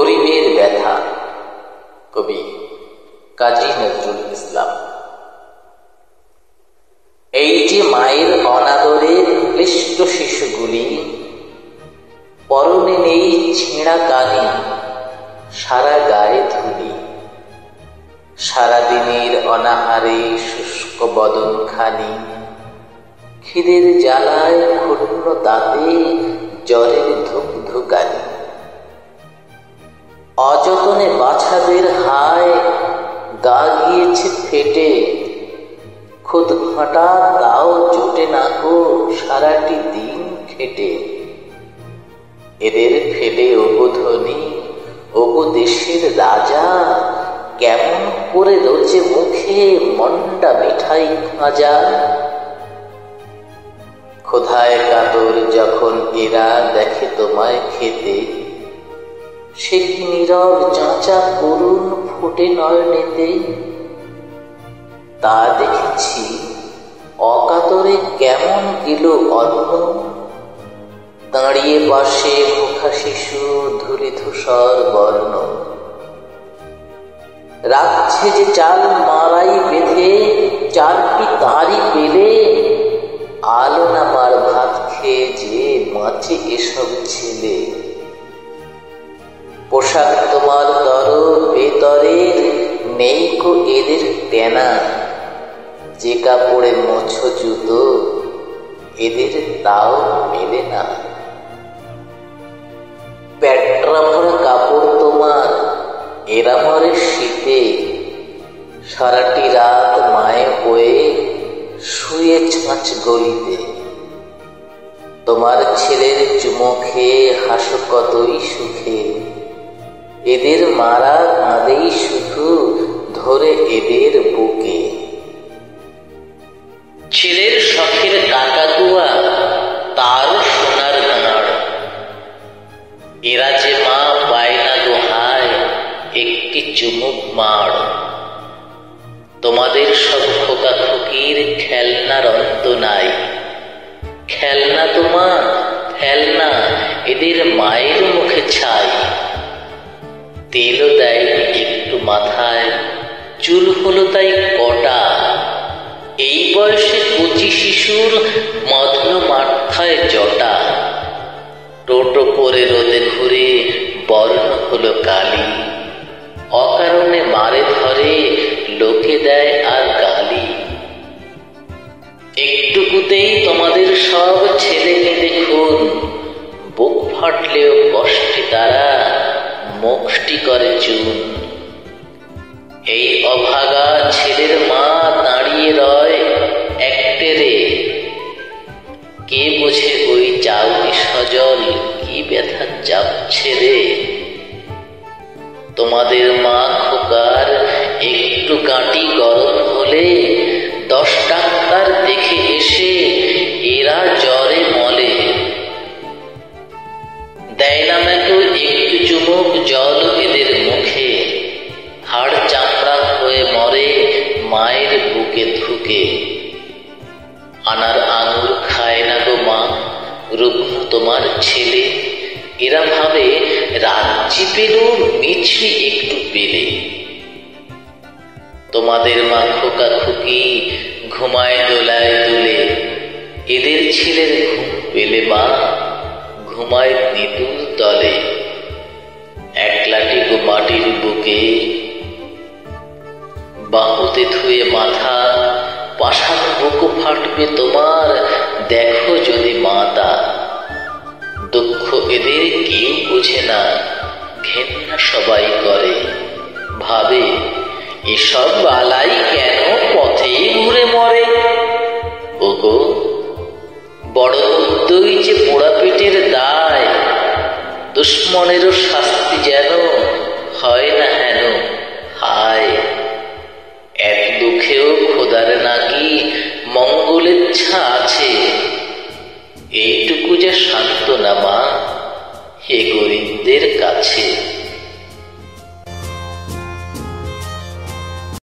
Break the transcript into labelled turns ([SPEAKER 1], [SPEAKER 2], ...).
[SPEAKER 1] গরিবের ব্যথা। কবি কাজী নজরুল ইসলাম। এই যে মায়ের অনাদরের ক্লিষ্ট শিশুগুলি, পরনে নেই ছেঁড়া কানি, সারা গায়ে ধুলি। সারাদিনের অনাহারে শুষ্ক বদন খানি, খিদের জ্বালায় ক্ষুণ্ণ তাতে জ্বরের ধুকধুকানি। অযতনে বাছাদের হায় গা গিয়েছে ফেটে, খুদ ফাঁটা তাও জোটে না গো সারাটি দিন খেটে। এদের ফেলে ওগো ধনী, ওগো দেশের রাজা, কেমন করে রোজে মুখে মন্ডা মিঠাই খাজা। ক্ষুধায় কাতর যখন এরা দেখে তোমায় খেতে, সে কি নীরব চাঁচা করুণ ফুটে নয়নেতে। তা দেখেছি অকাতরে কেমন গেল অন্ন, দাঁড়িয়ে পাশে মুখা শিশু ধূলি ধূসর বর্ণ। রাখছে যে চাল মারাই বেঁধে, চালটি তাঁরই পেলে, আলো নামার ভাত খেয়ে যে মাছে এসব ছেলে। পোশাক তোমার দর বেতরের, নেই কো এদের টেনা, যে কাপড়ে মোছো জুতো এদের তাও মেলে না। পেটরা ভরা কাপড় তোমার, এরা মরে শীতে, সারাটি রাত মায়ে বয়ে শুয়ে ছাঁচ গলিতে। তোমার ছেলের চুমো খেয়ে হাসো কতই সুখে, এদের মারা কাঁদেই শুধু ধরে এদের বুকে। ছেলের শখের কাকাতুয়া তার সোনার দাঁড়, এরা যে মা পায় না গো হায় একটি চুমুক মার। তোমাদের সব খোকা খুকির খেলনার অন্ত নাই, খেলনা তোমার ফেলনা এদের মায়ের মুখে ছাই। তেলও দেয়নি একটু মাথায়, চুল হলো তাই কটা। এই বয়সে কচি শিশুর মধ্ন মাথায় জটা। টোটো করে রোদে ঘুরে বর্ণ হলো কালি, অকারণে মারে ধরে লোকে দেয় আর গালি। একটুকুতেই তোমাদের সব ছেলে মেয়ে খুন, বুক ফাটলেও কষ্টে তারা মুখটি করে চুন। এই অভাগা ছেলের মা দাঁড়িয়ে রয় একটেরে, কে বোঝে ওই চাউনি সজল কি ব্যথা চাপছে রে। তোমাদের মা খোকার একটু গাঁটি গরম হলে 10 ডাক্তার দেখে এসে এরা জ্বরে মলে। দেয় না মেকো একটু চুমুক জল এদের মুখে, হাড় চামড়া হয়ে মরে মায়ের বুকে ধুকে। আনার আঙুর খায় না গো মা রুগ্ন তোমার ছেলে, এরা ভাবে রাজ্যি পেল মিছরি একটু পেলে। তোমাদের মা খোকা খুকি ঘুমায় দোলায় দুলে, এদের ছেলের ঘুম পেলে মা ঘুমায় নিতুল তলে। একলাটি গো মাটির বুকে বাহুতে ধুয়ে মাথা, পাষাণ বুকু ফাটবে তোমার দেখো যদি মাতা। দুঃখ এদের কেউ বোঝে না, ঘেন্না সবাই করে, ভাবে এসব বালাই কেন পথে ঘুরে মরে। ওগো বড় উদ্যই যে পোড়া পেটের দায়, দুশ্মনেরও শাস্তি যেন হয় না হেন হায়। এক দুঃখেও খোদার নাকি মঙ্গলের ছা আছে, এইটুকু যে সান্ত্বনা মা হে গরিবদের কাছে।